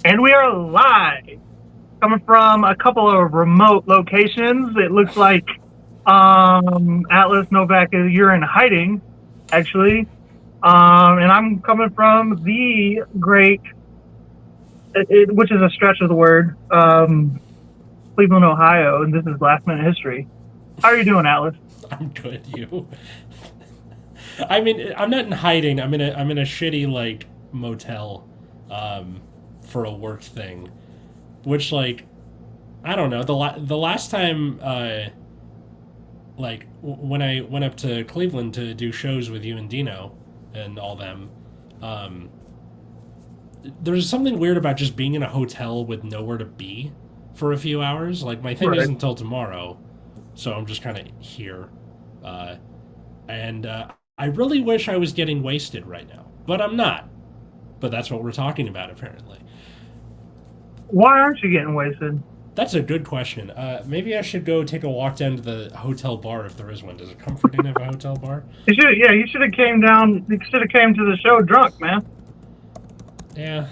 And we are live, coming from a couple of remote locations. It looks like Atlas Novak, you're in hiding, actually. And I'm coming from the great, which is a stretch of the word, Cleveland, Ohio, and this is Last Minute History. How are you doing, Atlas? I'm good. You? I mean, I'm not in hiding. I'm in a shitty like motel, for a work thing, which like I don't know. The last time when I went up to Cleveland to do shows with you and Dino and all them, um, there's something weird about just being in a hotel with nowhere to be for a few hours. Like my thing Right. isn't until tomorrow, so I'm just kind of here. Uh, and I really wish I was getting wasted right now, but I'm not. But that's what we're talking about, apparently. Why aren't you getting wasted? That's a good question. Maybe I should go take a walk down to the hotel bar if there is one. Does a Comfort Inn have a hotel bar? You should have came down. You should have came to the show drunk, man. Yeah,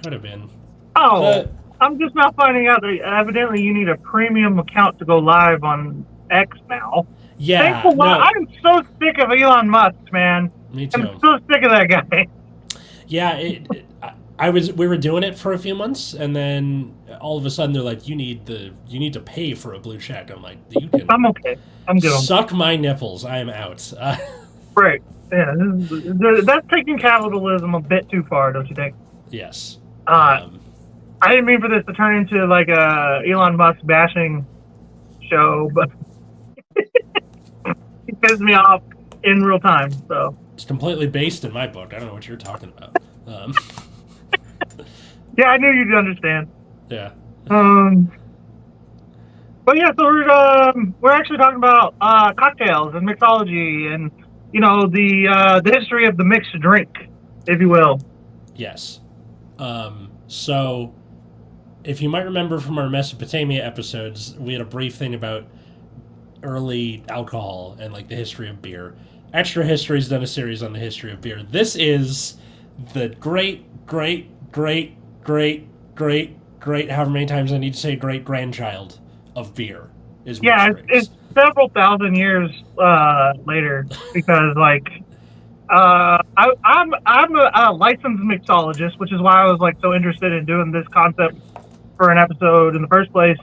could have been. Oh, Uh, I'm just now finding out that evidently you need a premium account to go live on X now. yeah, Thankful. no, I'm so sick of Elon Musk, man. me I'm too. so sick of that guy. Yeah, we were doing it for a few months, and then all of a sudden they're like, you need to pay for a blue check. I'm like, you can I'm okay. I'm good. suck my nipples. I am out. Great. Yeah, that's taking capitalism a bit too far, don't you think? Yes. I didn't mean for this to turn into like a Elon Musk bashing show, but he pissed me off in real time. So It's completely based in my book. I don't know what you're talking about. yeah, I knew you'd understand. Yeah. Um, but yeah, so we're actually talking about cocktails and mixology, and the history of the mixed drink, if you will. Yes. So, if you might remember from our Mesopotamia episodes, we had a brief thing about early alcohol and like the history of beer. Extra History's done a series on the history of beer. This is the great, however many times I need to say great grandchild of beer is Yeah, mixed it's drinks. several thousand years later because I'm a licensed mixologist, which is why I was like so interested in doing this concept for an episode in the first place.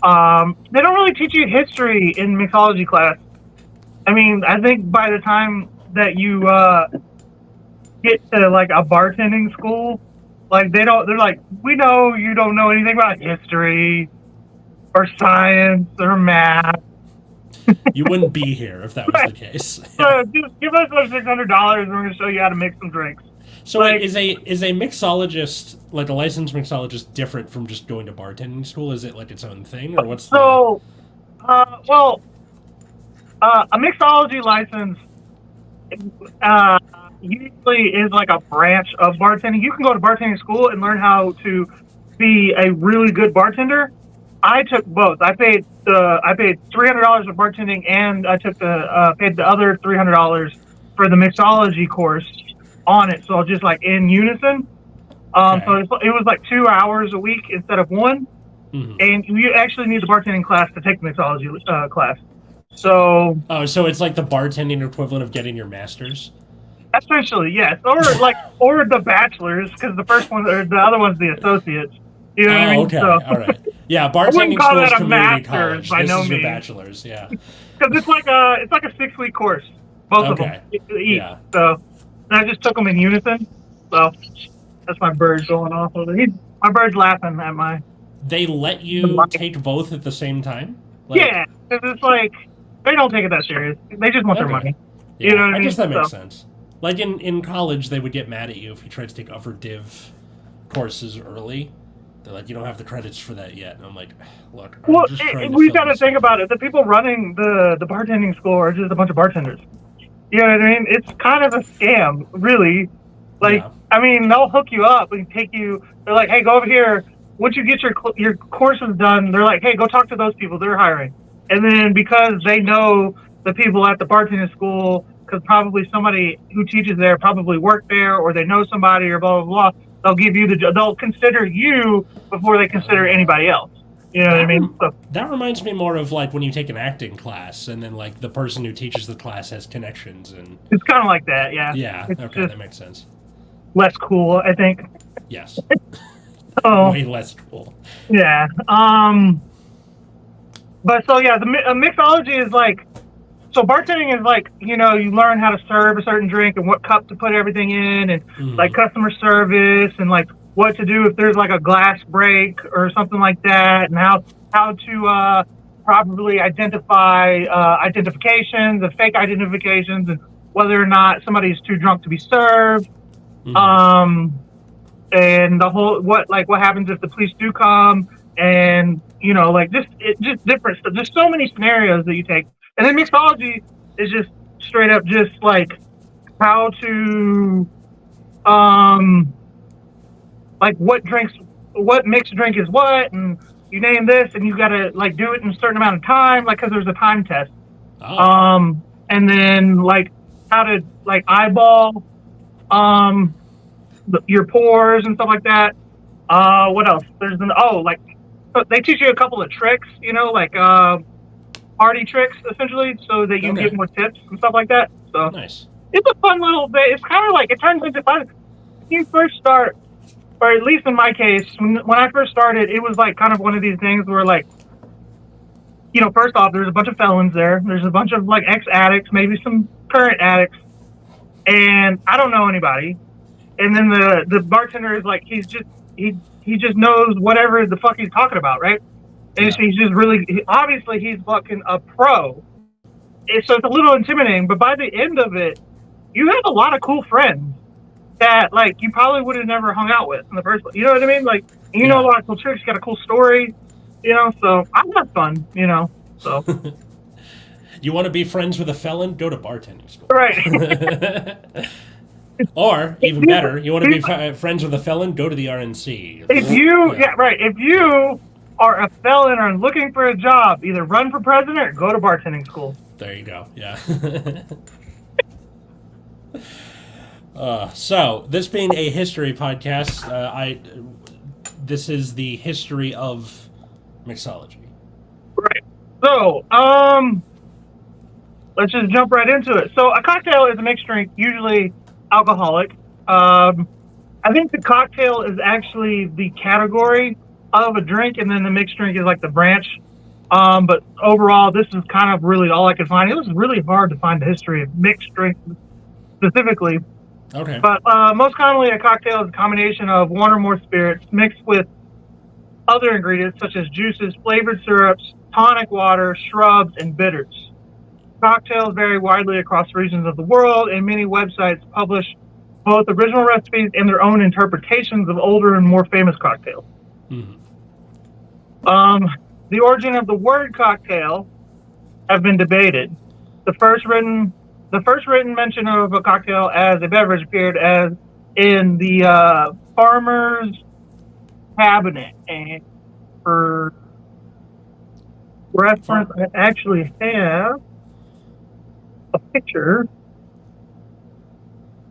They don't really teach you history in mixology class. I mean, I think by the time that you get to like a bartending school, like they're like, we know you don't know anything about history or science or math. You wouldn't be here if that was the case. So just give us like $600 and we're gonna show you how to make some drinks. So Like, is a mixologist, like a licensed mixologist, different from just going to bartending school? Is it like its own thing, or what's the? so, a mixology license uh, usually is like a branch of bartending. You can go to bartending school and learn how to be a really good bartender. I took both. I paid $300 for bartending, and I took paid the other $300 for the mixology course on it. So just like in unison. Okay. So it was like 2 hours a week instead of one. Mhm. And you actually need the bartending class to take the mixology class. So Oh, so it's like the bartending equivalent of getting your master's. essentially, yes, or the bachelors, because the first one or the other one's the associates. You know what I Oh, mean? okay, So, all right. Yeah, wouldn't bartending call school is that a community master's college. by This no is your means. bachelor's. Yeah. because it's like a 6 week course, both of them Okay. each. Yeah. So and I just took them in unison. So that's my bird going off of it. My bird's laughing at my They let you take both at the same time. Like, yeah. 'Cause it's like they don't take it that serious. They just want their Okay. money. Yeah, You know what I I mean? guess that makes So- sense. Like in college, they would get mad at you if you tried to take upper div courses early. They're like, you don't have the credits for that yet. And I'm like, look, I'm Well, just trying to we fill got to this think in. about it. The people running the bartending school are just a bunch of bartenders. You know what I mean? It's kind of a scam, really. Like, Yeah. I mean, they'll hook you up and take you. They're like, hey, go over here. Once you get your courses done, they're like, hey, go talk to those people. They're hiring. And then because they know the people at the bartending school because probably somebody who teaches there probably worked there, or they know somebody, or blah blah blah. They'll give you they'll consider you before they consider anybody else. You know what I mean? So, that reminds me more of like when you take an acting class, and then like the person who teaches the class has connections, and it's kind of like that, yeah. Yeah. It's Okay, just that makes sense. less cool, I think. Yes. So, Way less cool. yeah. But so yeah, the mixology is like, so bartending is like, you know, you learn how to serve a certain drink and what cup to put everything in, and like customer service, and like what to do if there's like a glass break or something like that, and how to properly identify identifications, the fake identifications, and whether or not somebody's too drunk to be served. And the whole what happens if the police do come, and you know, like just different stuff. There's so many scenarios that you take, and then mixology is just straight up just like how to like what mixed drink is what, and you name this, and you gotta like do it in a certain amount of time, like because there's a time test. And then like how to like eyeball your pores and stuff like that. What else? There's like they teach you a couple of tricks, you know, like party tricks essentially, so that you can get more tips and stuff like that. So nice. It's a fun little bit. It's kind of like it turns into fun. When you first start, or at least in my case, when I first started, it was like kind of one of these things where like, you know, first off, there's a bunch of felons there. There's a bunch of like ex-addicts, maybe some current addicts, and I don't know anybody. And then the bartender is like, he just knows whatever the fuck he's talking about, right? And he's just really, obviously he's fucking a pro. And so it's a little intimidating, but by the end of it, you have a lot of cool friends that like you probably would have never hung out with in the first place. You know what I mean? Like, you know a lot of cool tricks, you got a cool story, you know, so I have fun, you know, so. You want to be friends with a felon? Go to bartending school. Right. Or, even better, you want to be friends with a felon? Go to the RNC. If you, if you are a felon or looking for a job, either run for president or go to bartending school. There you go, yeah. So, this being a history podcast, this is the history of mixology. Right. So, let's just jump right into it. So, a cocktail is a mixed drink, usually alcoholic. I think the cocktail is actually the category of a drink, and then the mixed drink is like the branch. But overall, this is kind of really all I could find. It was really hard to find the history of mixed drinks specifically. Okay. But most commonly, a cocktail is a combination of one or more spirits mixed with other ingredients such as juices, flavored syrups, tonic water, shrubs, and bitters. Cocktails vary widely across regions of the world, and many websites publish both original recipes and their own interpretations of older and more famous cocktails. The origin of the word cocktail have been debated. The first written mention of a cocktail as a beverage appeared as in the Farmer's Cabinet, and for reference, I actually have a picture.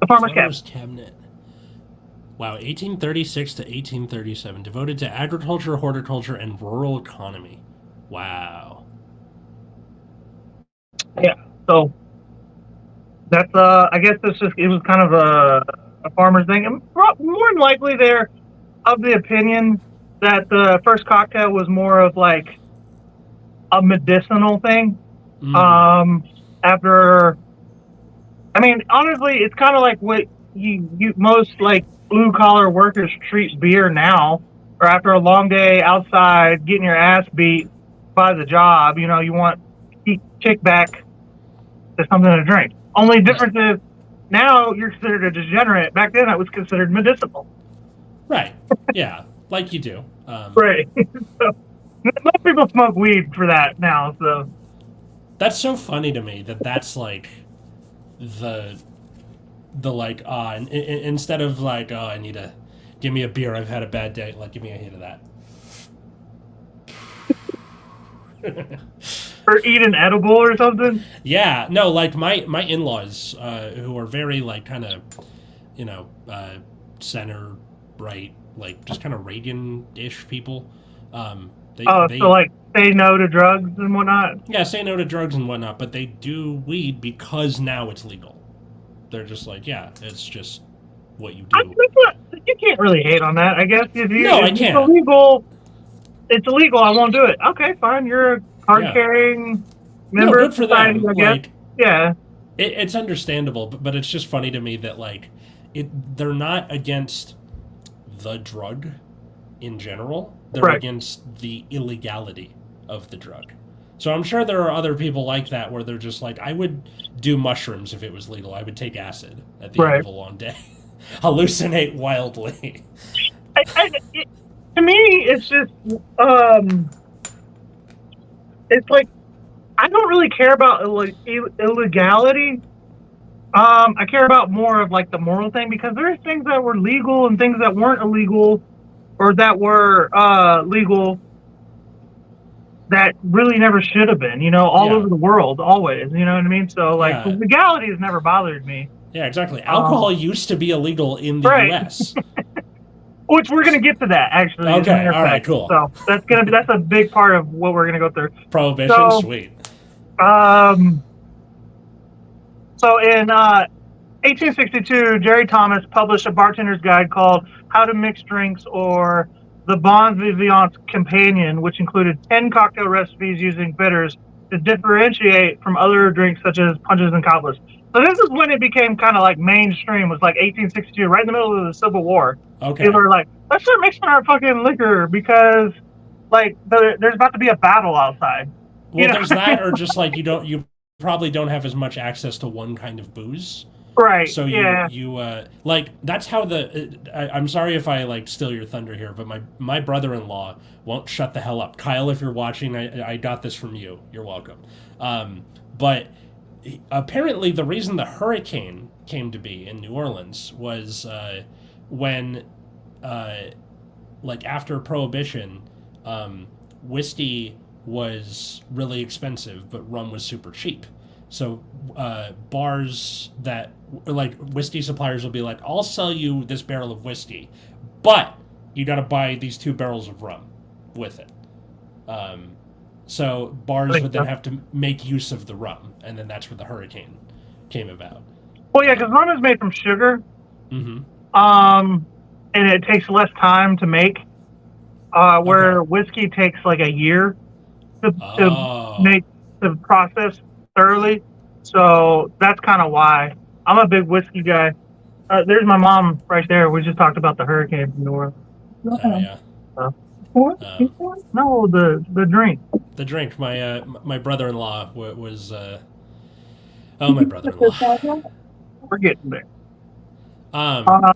The Farmer's Cabinet. Wow, 1836 to 1837, devoted to agriculture, horticulture, and rural economy. Wow. Yeah, so that's I guess it was kind of a farmer's thing. And more than likely, they're of the opinion that the first cocktail was more of like a medicinal thing. After, I mean, honestly, it's kind of like what you most like blue collar workers treat beer now, or after a long day outside getting your ass beat by the job. You know, you want to kick back to something to drink. Only difference is now you're considered a degenerate. Back then, that was considered medicinal. Right. Yeah, like you do. Right. So, most people smoke weed for that now. So that's so funny to me that's like the like instead of like, oh, I need to give me a beer, I've had a bad day, like give me a hit of that. Or eat an edible or something. Yeah, no, like my in-laws, who are very like kind of, center right, like just kind of Reagan-ish people. They Oh, so they like say no to drugs and whatnot. yeah, say no to drugs and whatnot, but they do weed because now it's legal. They're just like, yeah, it's just what you I do. think what, you can't really hate on that. I guess No, I if it's can't. illegal, it's illegal. I won't do it. Okay, fine. You're a card Yeah. carrying No, member of good for society, them. I guess. Like, Yeah. it's understandable, but it's just funny to me that like they're not against the drug in general. They're Right. against the illegality of the drug. So I'm sure there are other people like that where they're just like, I would do mushrooms if it was legal. I would take acid at the end Right. of a long day, hallucinate wildly. To me, it's just it's like I don't really care about illegality. I care about more of like the moral thing because there's things that were legal and things that weren't illegal or that were legal that really never should have been, all Yeah. over the world, always, you know what I mean? So, like, Yeah. legality has never bothered me. Yeah, exactly. Alcohol used to be illegal in the Right. U.S. Which we're going to get to that, actually. as a Okay, matter of all right, fact. cool. So, that's a big part of what we're going to go through. Prohibition, So- sweet. So, in 1862, Jerry Thomas published a bartender's guide called How to Mix Drinks, or the Bon Vivant's Companion, which included 10 cocktail recipes using bitters to differentiate from other drinks such as punches and cobblers. So this is when it became kind of like mainstream. It was like 1862, right in the middle of the Civil War. Okay. They were like, let's start mixing our fucking liquor because like there's about to be a battle outside. Well, there's that, or just like you probably don't have as much access to one kind of booze. Right. So you like that's how I'm sorry if I like steal your thunder here, but my brother-in-law won't shut the hell up. Kyle, if you're watching, I got this from you. You're welcome. But apparently the reason the hurricane came to be in New Orleans was when like after Prohibition, whiskey was really expensive, but rum was super cheap. So bars that like whiskey suppliers will be like, I'll sell you this barrel of whiskey, but you got to buy these 2 barrels of rum with it. So bars would then have to make use of the rum, and then that's where the hurricane came about. Well, yeah, because rum is made from sugar. Mm-hmm. And it takes less time to make. Where whiskey takes like a year to make the process thoroughly. So that's kind of why I'm a big whiskey guy. There's my mom right there. We just talked about the hurricane from New Orleans. Oh yeah. No, the drink. The drink. My brother-in-law was. My brother-in-law. We're getting there.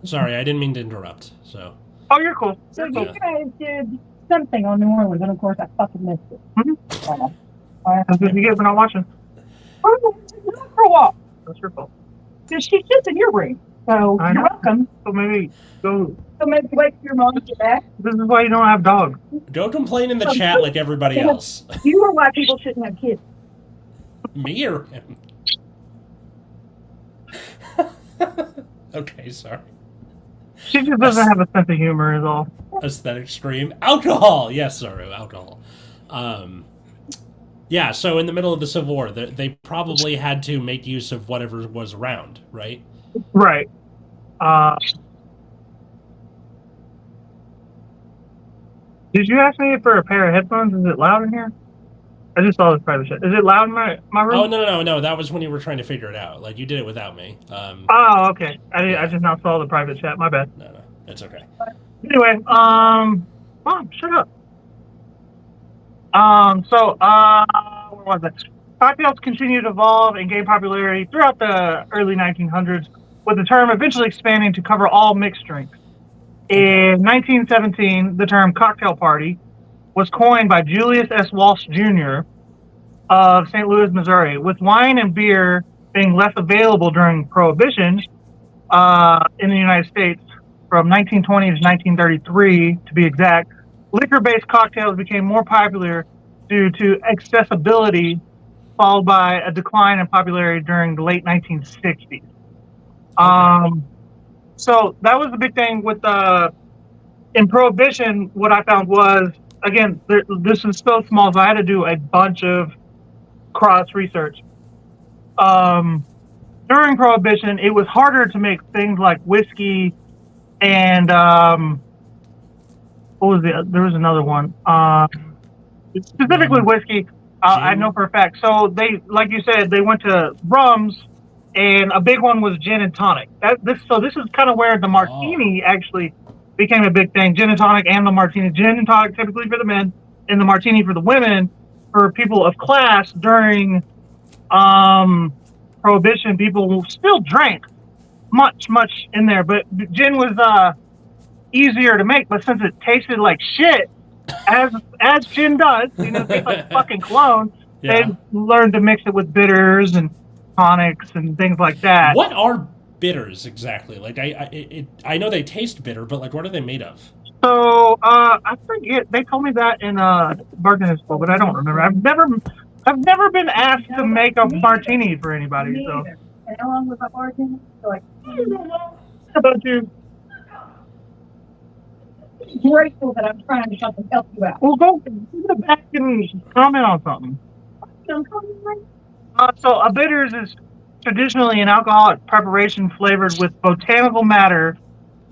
Sorry, I didn't mean to interrupt. So. Oh, you're cool. So You're you cool. guys did something on New Orleans, and of course I fucking missed it. That's what you get for not watching. Oh, don't grow up. That's your fault. Because she sits in your brain. So I you're know. welcome. So maybe go. So maybe wait for your mom to get back. This is why you don't have dogs. Go complain in the chat like everybody else. You are why people shouldn't have kids. Me or him? Okay, sorry. She just doesn't have a sense of humor, is all. Aesthetic stream. Alcohol! Yes, sorry, alcohol. Yeah, so in the middle of the Civil War, they probably had to make use of whatever was around, right? Right. Did you ask me for a pair of headphones? Is it loud in here? I just saw this private chat. Is it loud in my room? Oh, no. That was when you were trying to figure it out. Like, you did it without me. Oh, okay. I just now saw the private chat. My bad. No, it's okay. Anyway, Mom, shut up. Where was it? Cocktails continued to evolve and gain popularity throughout the early 1900s, with the term eventually expanding to cover all mixed drinks. In 1917, the term cocktail party was coined by Julius S. Walsh Jr. of St. Louis, Missouri. With wine and beer being less available during Prohibition in the United States from 1920 to 1933, to be exact, liquor-based cocktails became more popular due to accessibility, followed by a decline in popularity during the late 1960s. So that was the big thing with in Prohibition. What I found was, again, this is so small, so I had to do a bunch of cross research. During Prohibition, it was harder to make things like whiskey and what was there was another one. Specifically whiskey. I know for a fact. So they, like you said, they went to rums, and a big one was gin and tonic. This is kind of where the martini actually became a big thing. Gin and tonic and the martini. Gin and tonic typically for the men, and the martini for the women. For people of class during Prohibition, people still drank much in there, but gin was easier to make. But since it tasted like shit, as gin does, it tastes like fucking cologne. Yeah. They learned to mix it with bitters and tonics and things like that. What are bitters exactly? Like I know they taste bitter, but like what are they made of? So I forget. They told me that in bartending school, but I don't remember. I've never been asked to make a martini for anybody. So. And how long was I bartending? How about you? Grateful that I'm trying to help you out. Well, go back and comment on something. So a bitters is traditionally an alcoholic preparation flavored with botanical matter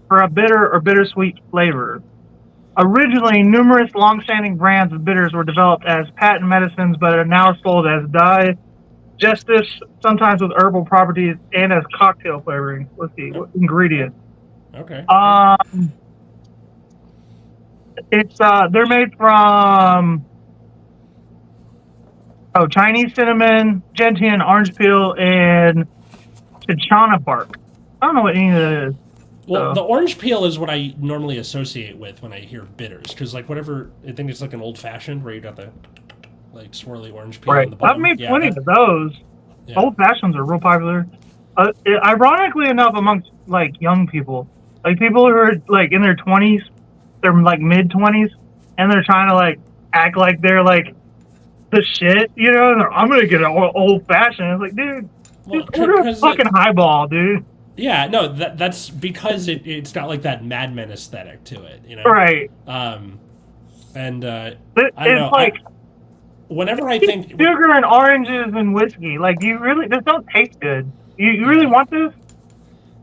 for a bitter or bittersweet flavor. Originally, numerous long-standing brands of bitters were developed as patent medicines, but are now sold as digestive, sometimes with herbal properties, and as cocktail flavoring. Let's see, what ingredients? Okay. It's they're made from Chinese cinnamon, gentian, orange peel, and chinchona bark. I don't know what any of that is. Well, the orange peel is what I normally associate with when I hear bitters, because like whatever, I think it's like an old fashioned where you got the like swirly orange peel. Right. On the bottom. I've made plenty of those. Yeah. Old fashions are real popular. Ironically enough, amongst like young people, like people who are like in their 20s, they're like mid 20s, and they're trying to like act like they're like the shit, I'm gonna get an old fashioned. It's like, dude, order a fucking highball, dude. Yeah, no, that's because it's got like that Mad Men aesthetic to it, Right. And I don't know. Like, whenever I think sugar and oranges and whiskey, like this don't taste good. You really want this?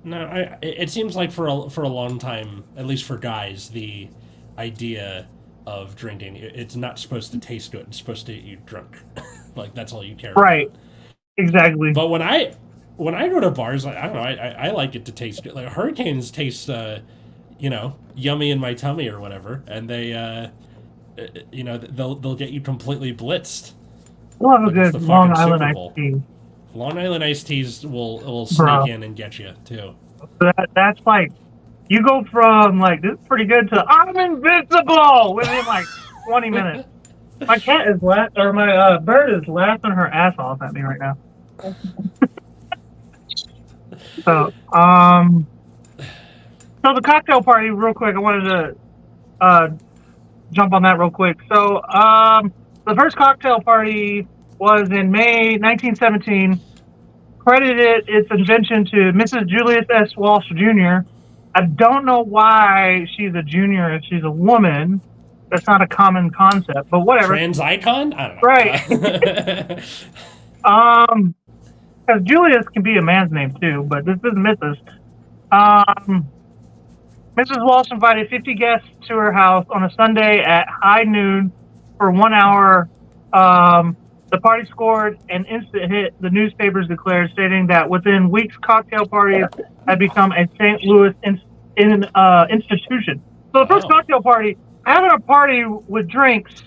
No, it seems like for a long time, at least for guys, the idea of drinking, it's not supposed to taste good. It's supposed to get you drunk. Like that's all you care about. Right. Exactly. But when I go to bars, like, I don't know, I like it to taste good. Like Hurricanes taste, yummy in my tummy or whatever, and they, they'll get you completely blitzed. We'll have a good Long Island iced tea. Long Island iced teas will sneak in and get you too. That's like, you go from like this is pretty good to I'm invincible within like 20 minutes. My cat is my bird is laughing her ass off at me right now. So the cocktail party, real quick. I wanted to jump on that real quick. So the first cocktail party was in May 1917. Credited its invention to Mrs. Julius S. Walsh Jr. I don't know why she's a junior if she's a woman. That's not a common concept, but whatever. Trans icon? I don't know. Right. Because Julius can be a man's name too, but this is Mrs. Mrs. Walsh invited 50 guests to her house on a Sunday at high noon for 1 hour. The party scored an instant hit, the newspapers declared, stating that within weeks, cocktail parties had become a St. Louis institution. So the first cocktail party, having a party with drinks,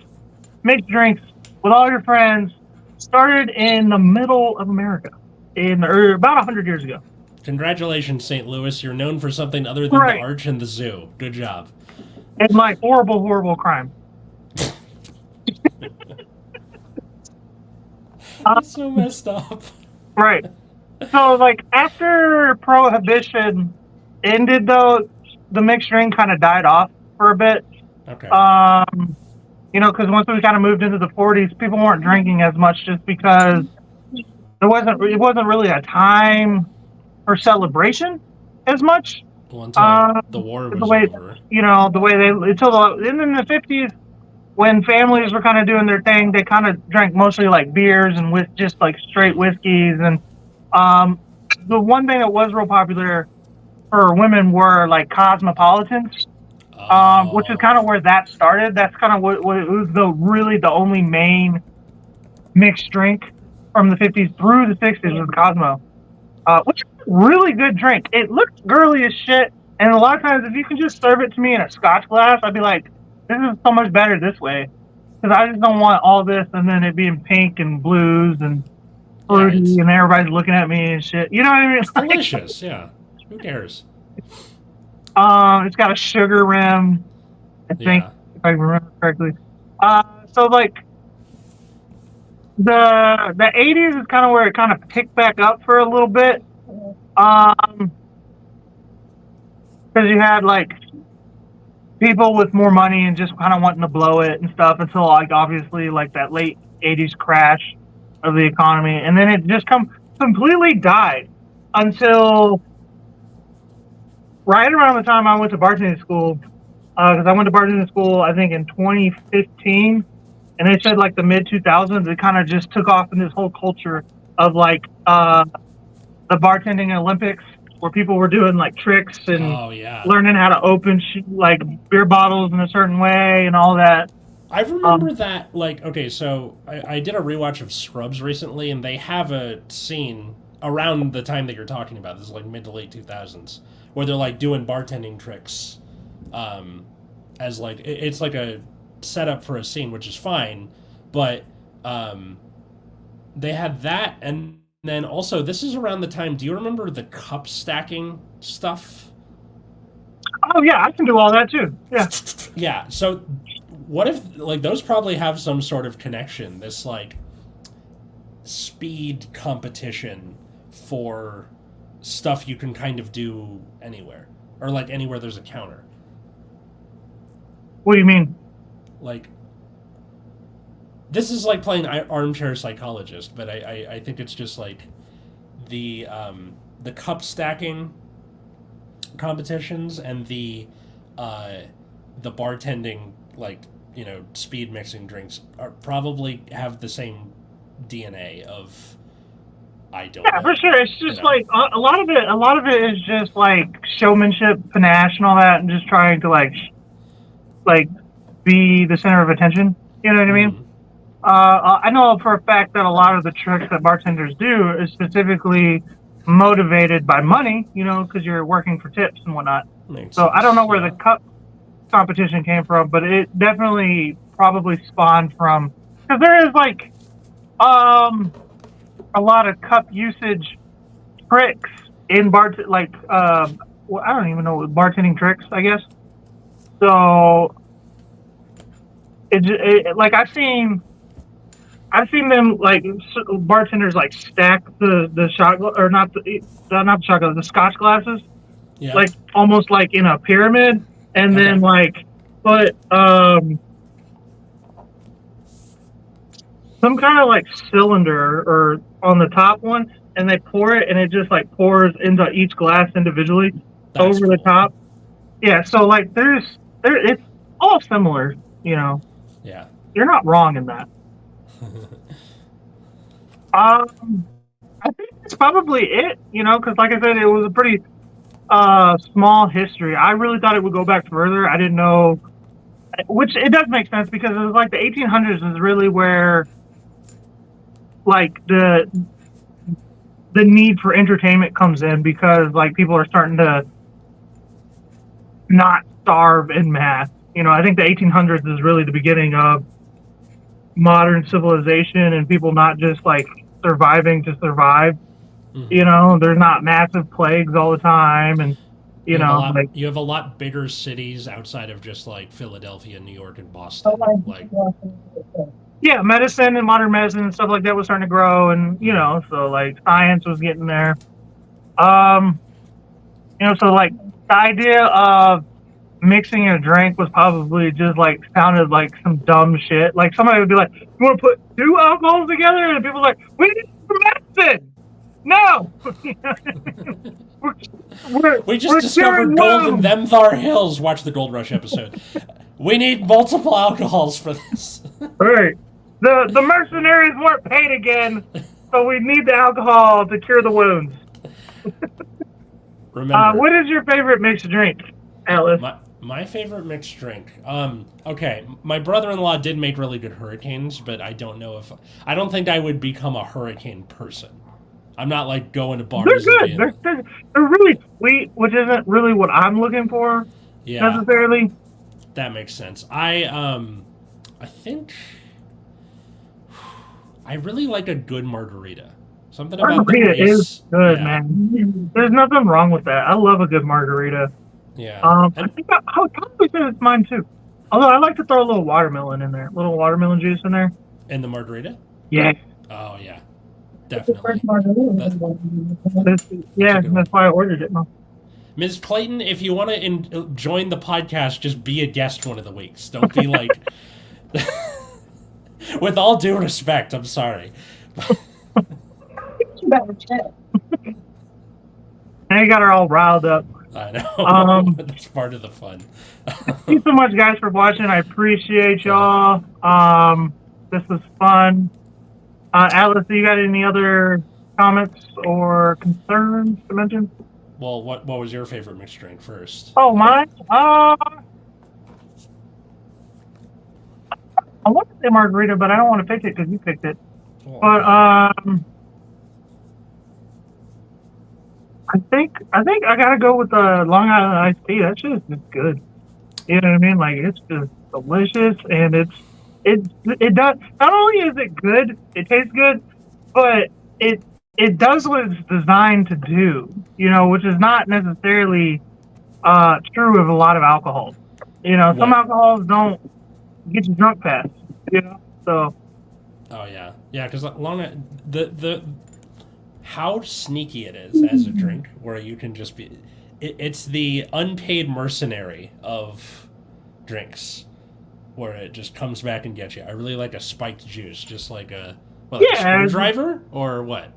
mixed drinks, with all your friends, started in the middle of America, about 100 years ago. Congratulations, St. Louis. You're known for something other than the Arch and the Zoo. Good job. And my horrible, horrible crime. That's so messed up. Right. So, like, after Prohibition ended, though, the mixed drink kind of died off for a bit. Okay. Because once we kind of moved into the 40s, people weren't drinking as much just because it wasn't really a time for celebration as much. Well, until the war was over. The way and in the 50s, when families were kind of doing their thing, they kind of drank mostly like beers and with just like straight whiskeys. And the one thing that was real popular for women were like cosmopolitans, which is kind of where that started. That's kind of what was the only main mixed drink from the 50s through the 60s was Cosmo, which is a really good drink. It looks girly as shit, and a lot of times if you can just serve it to me in a Scotch glass, I'd be like, this is so much better this way, because I just don't want all this and then it being pink and blues and fruity and everybody's looking at me and shit. You know what I mean? It's delicious, yeah. Who cares? It's got a sugar rim, I think, if I remember correctly. So like the 80s is kind of where it kind of picked back up for a little bit, because you had like people with more money and just kind of wanting to blow it and stuff until like obviously like that late 80s crash of the economy, and then it just completely died until right around the time I went to bartending school, because I went to bartending school I think in 2015, and they said like the mid 2000s it kind of just took off in this whole culture of like the bartending Olympics, where people were doing like tricks and learning how to open like beer bottles in a certain way and all that. I remember that, like, okay, so I did a rewatch of Scrubs recently, and they have a scene around the time that you're talking about. This is like mid to late 2000s, where they're like doing bartending tricks, as like it's like a setup for a scene, which is fine, but they had that, and then also this is around the time. Do you remember the cup stacking stuff? Oh yeah, I can do all that too. Yeah. Yeah. So what if like those probably have some sort of connection? This like speed competition for stuff you can kind of do anywhere, or like anywhere there's a counter. What do you mean? Like, this is like playing armchair psychologist, but I think it's just like the cup stacking competitions and the bartending, like, speed mixing drinks are probably have the same DNA of, I don't know. Yeah, for sure. It's just like a lot of it is just like showmanship, panache, and all that, and just trying to like be the center of attention. You know what I mean? I know for a fact that a lot of the tricks that bartenders do is specifically motivated by money, because you're working for tips and whatnot. So I don't know where the cup competition came from, but it definitely probably spawned from, because there is like a lot of cup usage tricks in I don't even know, bartending tricks, I guess. So it like I've seen them, like, bartenders like stack the shot, or not the shot glass, the Scotch glasses, like almost like in a pyramid, and then like put some kind of like cylinder or on the top one, and they pour it, and it just like pours into each glass individually. That's over cool. The top. Yeah, so like it's all similar, Yeah. You're not wrong in that. I think that's probably it, because like I said, it was a pretty small history. I really thought it would go back further. I didn't know, which it does make sense, because it was like the 1800s is really where like the need for entertainment comes in, because like people are starting to not starve en masse. I think the 1800s is really the beginning of modern civilization, and people not just like surviving to survive. There's not massive plagues all the time, and you have a lot bigger cities outside of just like Philadelphia, New York, and Boston. Medicine and modern medicine and stuff like that was starting to grow, and so like science was getting there. So like the idea of mixing a drink was probably just like sounded like some dumb shit. Like somebody would be like, "You want to put two alcohols together?" And people are like, "We need medicine." No, We just we're discovered curing gold in wounds. them thar hills. Watch the Gold Rush episode. We need multiple alcohols for this. Right. The mercenaries weren't paid again, so we need the alcohol to cure the wounds. Remember, What is your favorite mixed drink, Atlas? my favorite mixed drink. Okay, my brother-in-law did make really good hurricanes, but I don't know if I don't think I would become a hurricane person. I'm not like going to bars. They're and good. being, They're really sweet, which isn't really what I'm looking for necessarily. That makes sense. I think I really like a good margarita. Something about Margarita the ice. is good, Yeah. man. There's nothing wrong with that. I love a good margarita. Yeah. I think I would probably say it's mine too. Although I like to throw a little watermelon in there, a little watermelon juice in there. And the margarita? Yeah, Oh yeah. That's the Definitely. first margarita. that's why I ordered it. Ms. Clayton, if you want to join the podcast, just be a guest one of the weeks. Don't be like... With all due respect, I'm sorry. You better check. Now you got her all riled up. I know. That's part of the fun. Thank you so much, guys, for watching. I appreciate y'all. This was fun. Atlas, do you got any other comments or concerns to mention? Well, what was your favorite mixed drink first? Oh, mine? I want to say margarita, but I don't want to pick it because you picked it. Well, But I think I gotta go with the Long Island iced tea. That shit is just good. You know what I mean? Like it's just delicious, and it does. Not only is it good, it tastes good, but it does what it's designed to do. You know, which is not necessarily true of a lot of alcohol. You know, some alcohols don't get you drunk fast. You know, so. Oh yeah, because the how sneaky it is as a drink, where you can just be. It's the unpaid mercenary of drinks, where it just comes back and gets you. I really like a spiked juice, just like a screwdriver or what?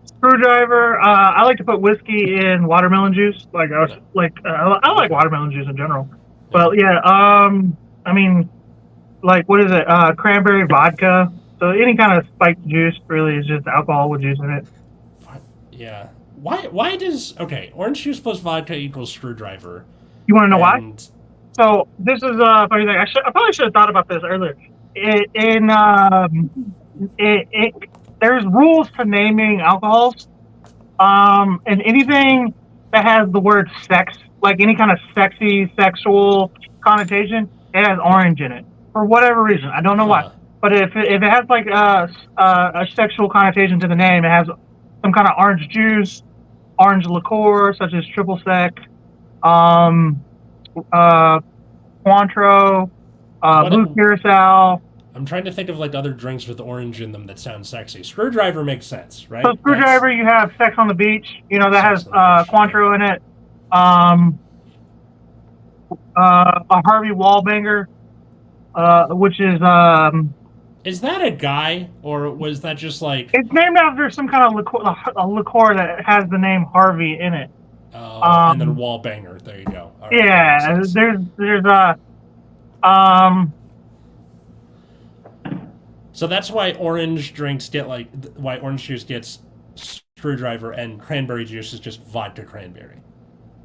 Screwdriver. I like to put whiskey in watermelon juice. Like I like watermelon juice in general. But yeah, I mean, like what is it? Cranberry vodka. So any kind of spiked juice really is just alcohol with juice in it. Yeah. Why does orange juice plus vodka equals screwdriver? You want to know why? So this is funny thing. I probably should have thought about this earlier. There's rules to naming alcohols. And anything that has the word sex, like any kind of sexy, sexual connotation, it has orange in it for whatever reason. I don't know why. But if it has like a sexual connotation to the name, it has some kind of orange juice, orange liqueur such as triple sec, Cointreau, blue curacao. I'm trying to think of like other drinks with orange in them that sound sexy. Screwdriver makes sense, right? So screwdriver, you have Sex on the Beach. You know that has Cointreau in it. A Harvey Wallbanger, which is Is that a guy, or was that just like... It's named after some kind of a liqueur that has the name Harvey in it. And then Wallbanger. There you go. All right, yeah, there's So that's why orange drinks get why orange juice gets screwdriver and cranberry juice is just vodka cranberry.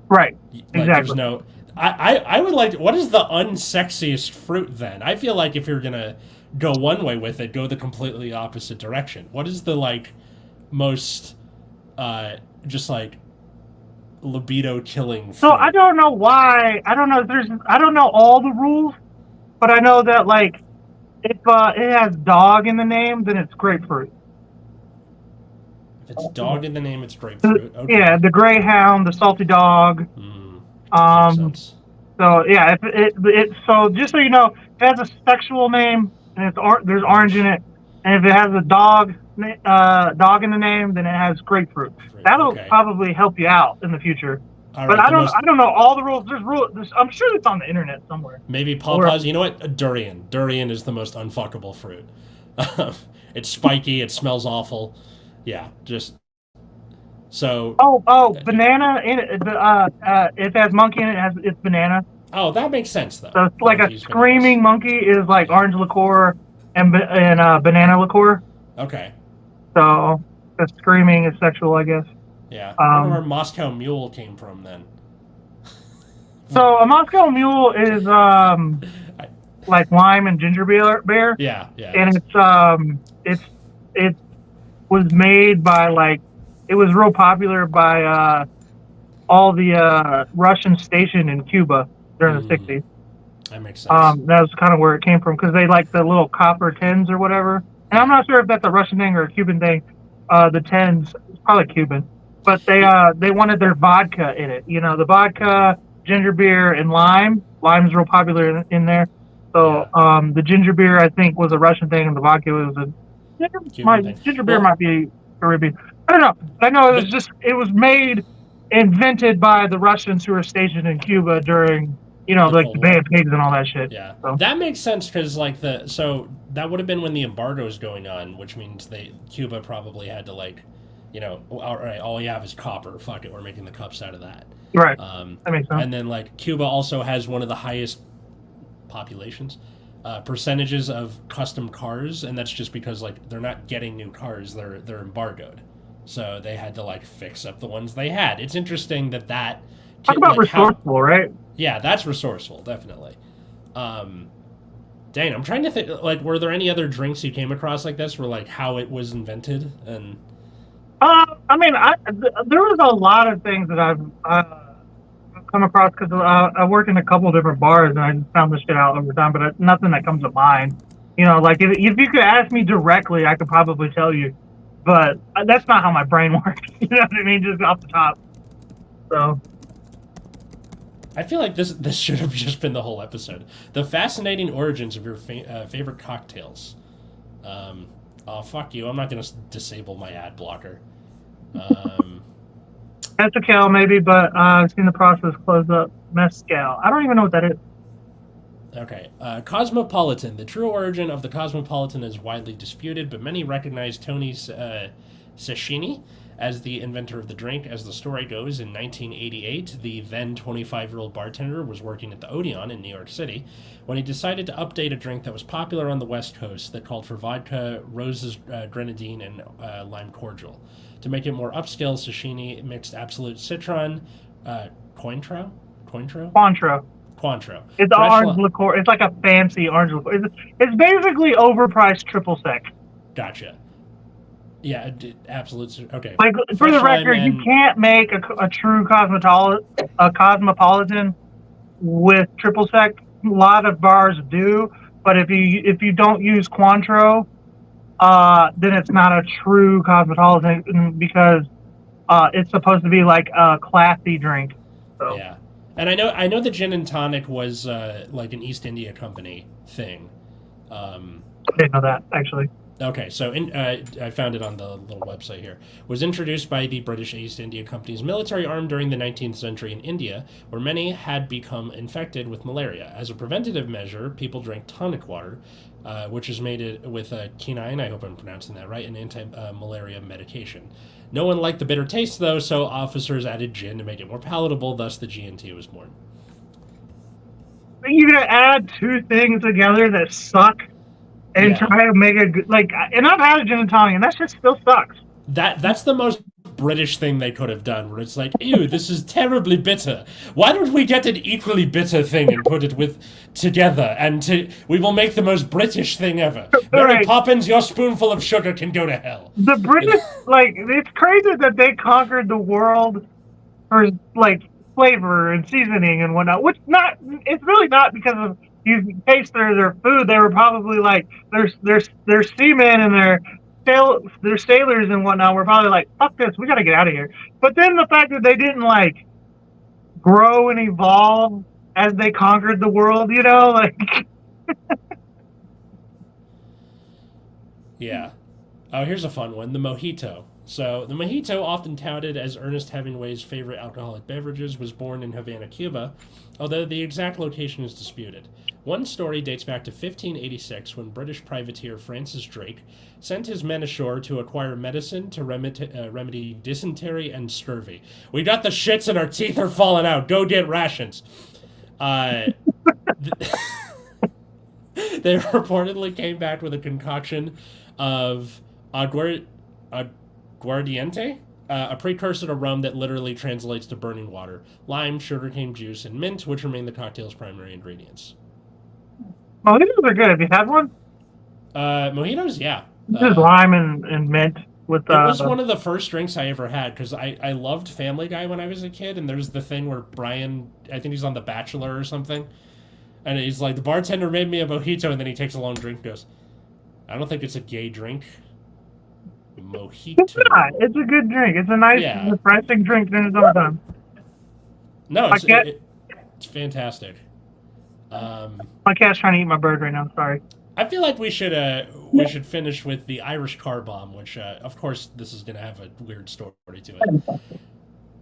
Right. Like, exactly. There's no... I would like... What is the unsexiest fruit then? I feel like if you're gonna go one way with it, go the completely opposite direction. What is the most just like libido killing fruit? So I don't know why. I don't know all the rules, but I know that like if it has dog in the name, then it's grapefruit. If it's dog in the name, it's grapefruit. Okay. Yeah, the greyhound, the salty dog. Makes sense. So yeah, so just so you know, it has a sexual name and there's orange in it, and if it has a dog in the name, then it has grapefruit. That'll probably help you out in the future. All But right, I don't know all the rules. I'm sure it's on the internet somewhere. maybe pawpaws. You know what? Durian. Durian is the most unfuckable fruit. It's spiky. It smells awful. Yeah, just so. Banana in it. It has monkey in it. It's banana. Oh, that makes sense though. So it's like a Monkeys, screaming monkey is like orange liqueur and banana liqueur. Okay. So the screaming is sexual, I guess. Yeah. I wonder where Moscow Mule came from then. So a Moscow Mule is like lime and ginger beer. Yeah. And it was made by it was real popular by all the Russians stationed in Cuba during the 60s. That makes sense. That was kind of where it came from because they like the little copper tins or whatever. And I'm not sure if that's a Russian thing or a Cuban thing. The tins, it's probably Cuban, but they wanted their vodka in it. You know, the vodka, ginger beer, and lime. Lime's real popular in there. So the ginger beer I think was a Russian thing, and the vodka was a ginger beer might be Caribbean. I don't know. I know it was invented by the Russians who were stationed in Cuba during, the Bay of Pigs and all that shit. Yeah, so. That makes sense because so that would have been when the embargo is going on, which means Cuba probably had to all right, all we have is copper. Fuck it, we're making the cups out of that. Right. That makes sense. And then Cuba also has one of the highest populations, percentages of custom cars, and that's just because they're not getting new cars, they're embargoed. So they had to fix up the ones they had. It's interesting that talk about resourceful, right? Yeah, that's resourceful, definitely. Dang, I'm trying to think. Were there any other drinks you came across like this, where how it was invented? And there was a lot of things that I've come across because I worked in a couple of different bars and I just found this shit out over time, but nothing that comes to mind. If you could ask me directly, I could probably tell you. But that's not how my brain works. You know what I mean? Just off the top. So. I feel like this should have just been the whole episode. The fascinating origins of your favorite cocktails. Oh, fuck you. I'm not going to disable my ad blocker. Mezcal, maybe, but I've seen the process close up. Mezcal. I don't even know what that is. Okay. Cosmopolitan. The true origin of the Cosmopolitan is widely disputed, but many recognize Tony Sashini as the inventor of the drink. As the story goes, in 1988, the then 25-year-old bartender was working at the Odeon in New York City when he decided to update a drink that was popular on the West Coast that called for vodka, roses, grenadine, and lime cordial. To make it more upscale, Sashini mixed Absolute Citron, Cointreau? Cointreau. It's orange liqueur. It's like a fancy orange liqueur. It's basically overpriced triple sec. Gotcha. Yeah, Absolute. Okay. For the record, you can't make a true cosmopolitan with triple sec. A lot of bars do, but if you don't use Cointreau, then it's not a true cosmopolitan because it's supposed to be like a classy drink. So. Yeah. And I know the gin and tonic was an East India Company thing. I didn't know that, actually. Okay, so I found it on the little website here. Was introduced by the British East India Company's military arm during the 19th century in India, where many had become infected with malaria. As a preventative measure, people drank tonic water, which is made with quinine, I hope I'm pronouncing that right, an anti-malaria medication. No one liked the bitter taste, though, so officers added gin to make it more palatable, thus the G&T was born. You're going to add two things together that suck and try to make a good... and I've had a gin and tonic, and that shit still sucks. That's the most British thing they could have done, where it's ew, this is terribly bitter. Why don't we get an equally bitter thing and put it together, and we will make the most British thing ever. Mary Poppins, your spoonful of sugar can go to hell. The British, it's crazy that they conquered the world for, flavor and seasoning and whatnot, it's really not because of you taste their food. They were probably their seamen and their sailors and whatnot were probably fuck this, we gotta get out of here. But then the fact that they didn't grow and evolve as they conquered the world, Yeah. Oh, here's a fun one. The mojito. So, the mojito, often touted as Ernest Hemingway's favorite alcoholic beverages, was born in Havana, Cuba, although the exact location is disputed. One story dates back to 1586 when British privateer Francis Drake sent his men ashore to acquire medicine to remedy dysentery and scurvy. We got the shits and our teeth are falling out. Go get rations. They reportedly came back with a concoction of aguardiente, a precursor to rum that literally translates to burning water, lime, sugarcane juice, and mint, which remain the cocktail's primary ingredients. Mojitos are good. Have you had one? Mojitos, yeah. Just lime and mint. With, it was one of the first drinks I ever had because I loved Family Guy when I was a kid, and there's the thing where Brian, I think he's on The Bachelor or something, and he's like, the bartender made me a mojito, and then he takes a long drink and goes, I don't think it's a gay drink. Mojito. It's not. It's a good drink. It's a nice, refreshing drink during the summertime. No, it's fantastic. My cat's trying to eat my bird right now. Sorry. I feel like we should finish with the Irish car bomb, which of course this is going to have a weird story to it.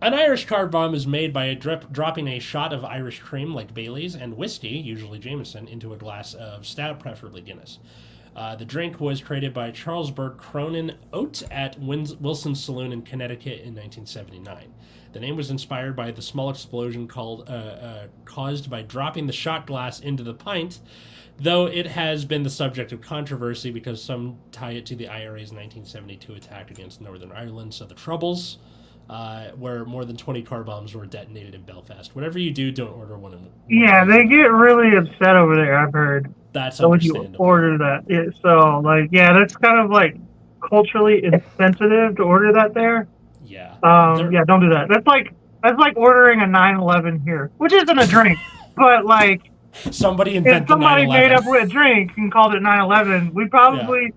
An Irish car bomb is made by dropping a shot of Irish cream like Bailey's and whiskey, usually Jameson, into a glass of stout, preferably Guinness. The drink was created by Charles Burke Cronin Oates at Wilson's Saloon in Connecticut in 1979. The name was inspired by the small explosion caused by dropping the shot glass into the pint, though it has been the subject of controversy because some tie it to the IRA's 1972 attack against Northern Ireland, so the Troubles, where more than 20 car bombs were detonated in Belfast. Whatever you do, don't order one. Yeah, they get really upset over there, I've heard. That's so understandable. When you order that. That's kind of like culturally insensitive to order that there. Yeah. Yeah, don't do that. That's like ordering a 9/11 here, which isn't a drink, but like somebody invented if somebody 9/11. made up with a drink and called it 9/11, we'd probably,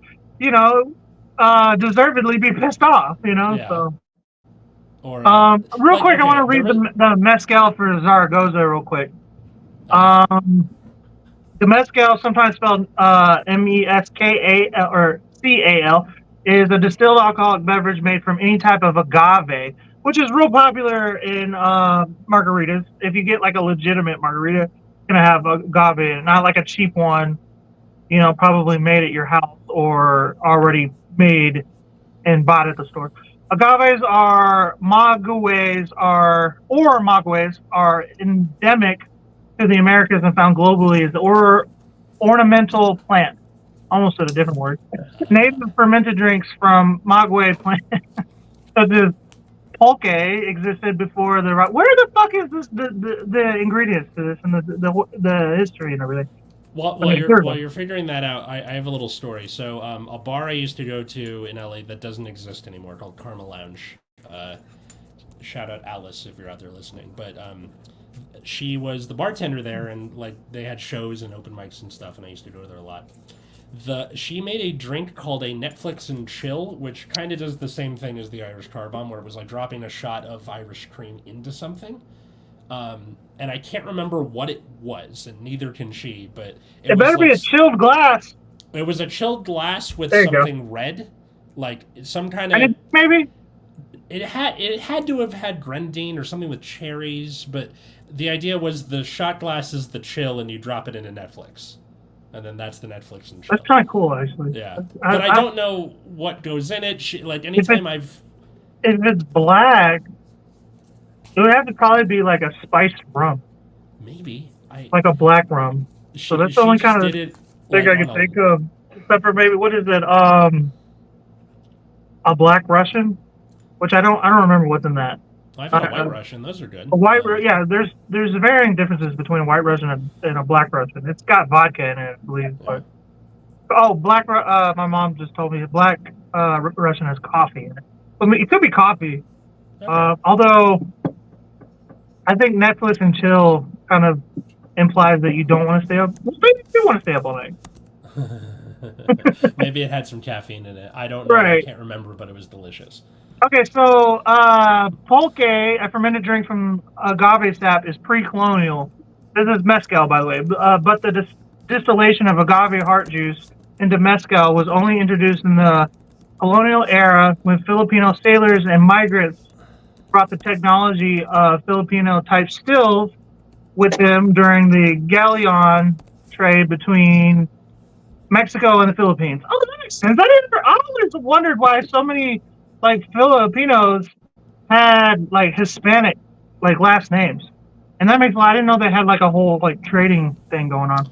deservedly be pissed off, Yeah. So. Or, real quick, I want to read the mezcal for Zaragoza real quick. The mezcal, sometimes spelled MESKAL or CAL, is a distilled alcoholic beverage made from any type of agave, which is real popular in margaritas. If you get like a legitimate margarita, it's gonna have agave in it, not like a cheap one, probably made at your house or already made and bought at the store. Maguey's are endemic to the Americas and found globally as ornamental plant. Almost said a different word. Native fermented drinks from maguey plants, such as pulque, existed before the. Where the fuck is this? The ingredients to this and the history and everything. While you're figuring that out, I have a little story. So a bar I used to go to in LA that doesn't exist anymore called Karma Lounge. Shout out Alice if you're out there listening. But she was the bartender there, and like they had shows and open mics and stuff, and I used to go there a lot. She made a drink called a Netflix and Chill, which kind of does the same thing as the Irish car bomb, where it was like dropping a shot of Irish cream into something. And I can't remember what it was, and neither can she, but it better be a chilled glass. It was a chilled glass with something red, like some kind of maybe. It had to have had grenadine or something with cherries, but the idea was the shot glass is the chill, and you drop it into Netflix, and then that's the Netflix and Chill. That's kind of cool, actually. Yeah, but I don't know what goes in it. Anytime if it's black. It would have to probably be like a spiced rum. Maybe. Like a black rum. So that's the only kind of thing I can think of. Except for maybe, what is it? A Black Russian? Which I don't remember what's in that. I've had a White Russian. Those are good. There's varying differences between a White Russian and a Black Russian. It's got vodka in it, I believe. Yeah. But, my mom just told me Black Russian has coffee in it. It could be coffee. Okay. Although I think Netflix and Chill kind of implies that you don't want to stay up. Maybe you do want to stay up all night. Maybe it had some caffeine in it. I don't know. Right. I can't remember, but it was delicious. Okay, so pulque, a fermented drink from agave sap, is pre-colonial. This is mezcal, by the way. But the distillation of agave heart juice into mezcal was only introduced in the colonial era when Filipino sailors and migrants brought the technology of Filipino type stills with them during the galleon trade between Mexico and the Philippines. Oh, that makes sense. I always wondered why so many like Filipinos had like Hispanic like last names, and that makes. Well, I didn't know they had like a whole like trading thing going on.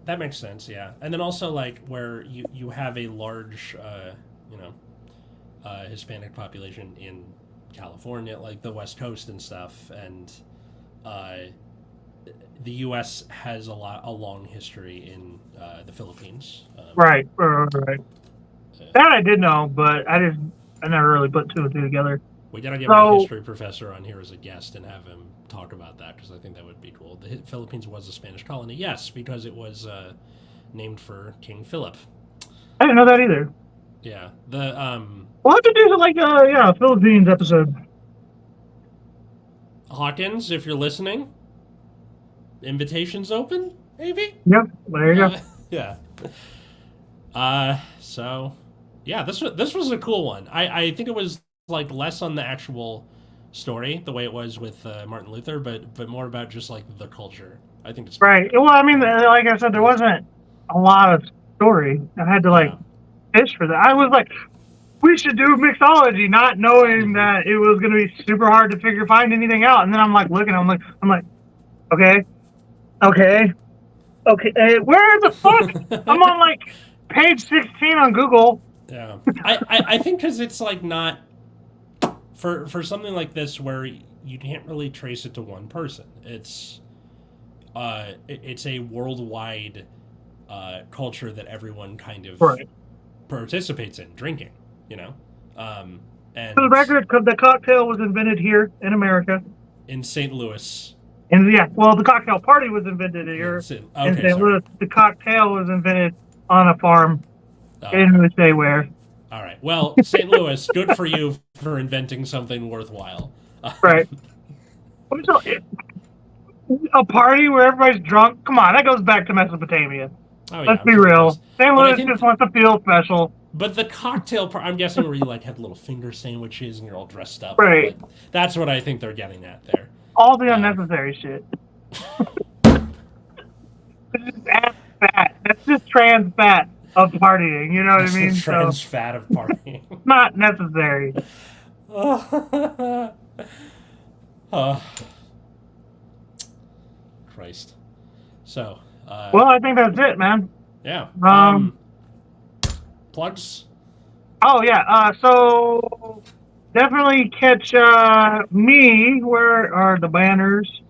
That makes sense, yeah. And then also like where you have a large, you know, Hispanic population in California, like the West Coast and stuff, and the U.S. has a long history in the Philippines. Right. That I did know, but I never really put two and two together. We gotta get my history professor on here as a guest and have him talk about that because I think that would be cool. The Philippines was a Spanish colony, yes, because it was named for King Philip. I didn't know that either. Yeah, We'll have to do like a Philippines episode. Hawkins, if you're listening, invitations open, maybe. Yep, there you go. Yeah. So, yeah, this was a cool one. I think it was like less on the actual story, the way it was with Martin Luther, but more about just like the culture. I think it's right. Well, I mean, like I said, there wasn't a lot of story. I had to fish for that. I was like, we should do mixology, not knowing that it was going to be super hard to find anything out. And then I'm like looking, I'm like, okay, where the fuck? I'm on like page 16 on Google. Yeah, I think because it's like not for something like this where you can't really trace it to one person. It's a worldwide culture that everyone kind of participates in drinking. You know, and for the record, the cocktail was invented here in America, in St. Louis. And the cocktail party was invented here in St. Louis. The cocktail was invented on a farm. They didn't really say where. All right. Well, St. Louis, good for you for inventing something worthwhile. Right. A party where everybody's drunk? Come on, that goes back to Mesopotamia. Oh, yeah, Let's be real. St. Louis just wants to feel special. But the cocktail part, I'm guessing where you like have little finger sandwiches and you're all dressed up. Right. Like, that's what I think they're getting at there. All the unnecessary shit. That's fat. That's just trans fat of partying. You know what I mean? The trans fat of partying. Not necessary. Christ. So. Well, I think that's it, man. Yeah. Plugs? Oh, yeah. So definitely catch me. Where are the banners,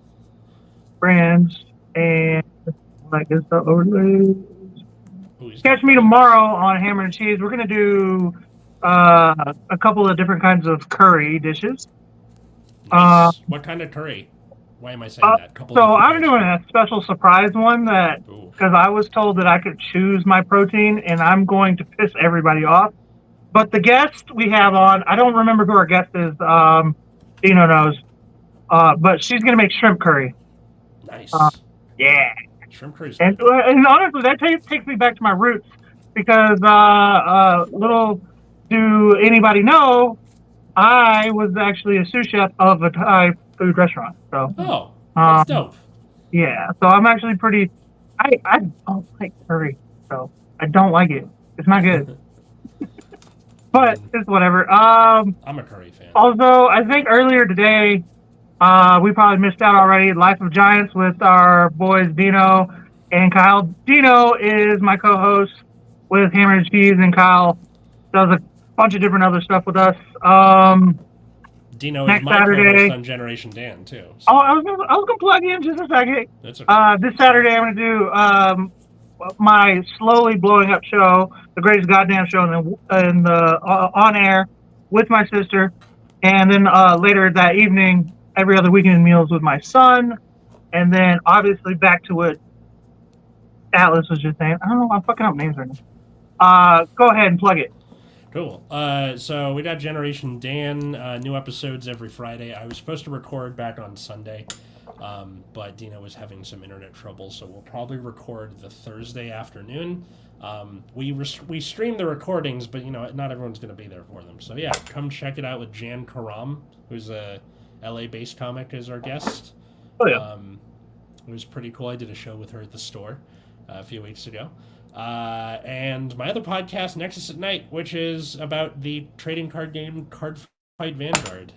brands, and I guess the overlays? Catch me tomorrow on Hammer and Cheese. We're going to do a couple of different kinds of curry dishes. Nice. What kind of curry? Why am I saying that? I'm doing a special surprise one because I was told that I could choose my protein, and I'm going to piss everybody off. But the guest we have on, I don't remember who our guest is. Dino knows. But she's going to make shrimp curry. Nice. Yeah. Shrimp curry. And honestly, that takes me back to my roots because little do anybody know, I was actually a sous chef of a Thai food restaurant. So that's dope. Yeah, so I'm actually pretty. I don't like curry, so I don't like it. It's not good. But it's whatever. I'm a curry fan. Also, I think earlier today, we probably missed out already. Life of Giants with our boys Dino and Kyle. Dino is my co-host with Hammer and Cheese, and Kyle does a bunch of different other stuff with us. Dino is my co-host on Generation Dan too. So. Oh, I was gonna plug in just a second. That's okay. This Saturday I'm gonna do my slowly blowing up show, the greatest goddamn show in the on air with my sister, and then later that evening, every other weekend meals with my son, and then obviously back to what Atlas was just saying. I don't know, I'm fucking up names right now. Go ahead and plug it. Cool. So we got Generation Dan, new episodes every Friday. I was supposed to record back on Sunday, but Dino was having some internet trouble, so we'll probably record the Thursday afternoon. We stream the recordings, but not everyone's going to be there for them. So yeah, come check it out with Jan Karam, who's a LA-based comic, as our guest. Oh yeah. It was pretty cool. I did a show with her at the store a few weeks ago. And my other podcast, Nexus at Night, which is about the trading card game Card Fight Vanguard.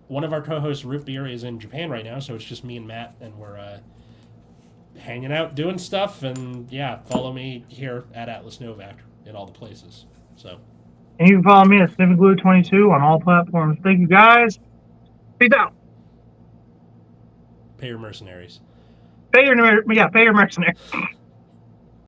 One of our co-hosts, Root Beer, is in Japan right now, so it's just me and Matt, and we're hanging out, doing stuff, and yeah, follow me here at Atlas Novak in all the places. So, and you can follow me at SniffGlue22 on all platforms. Thank you guys. Peace out. Pay your mercenaries. Pay your mercenaries.